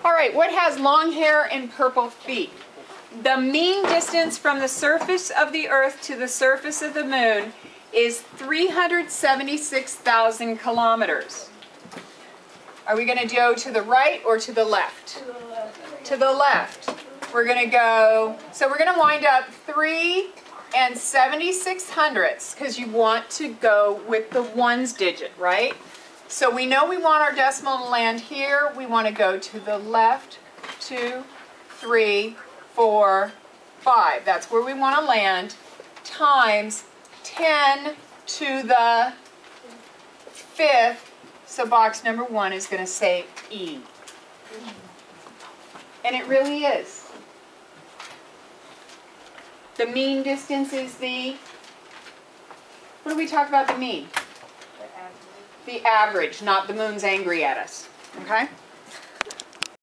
All right, what has long hair and purple feet? The mean distance from the surface of the Earth to the surface of the moon is 376,000 kilometers. Are we going to go to the right or to the left? To the left. We're going to go, so we're going to wind up 3 76/100ths because you want to go with the ones digit, right? So we know we want our decimal to land here. We want to go to the left, 2, 3, 4, 5. That's where we want to land, times 10 to the 5th. So box number 1 is going to say E. And it really is. The mean distance is the, what do we talk about the mean? The average, not the moon's angry at us. Okay?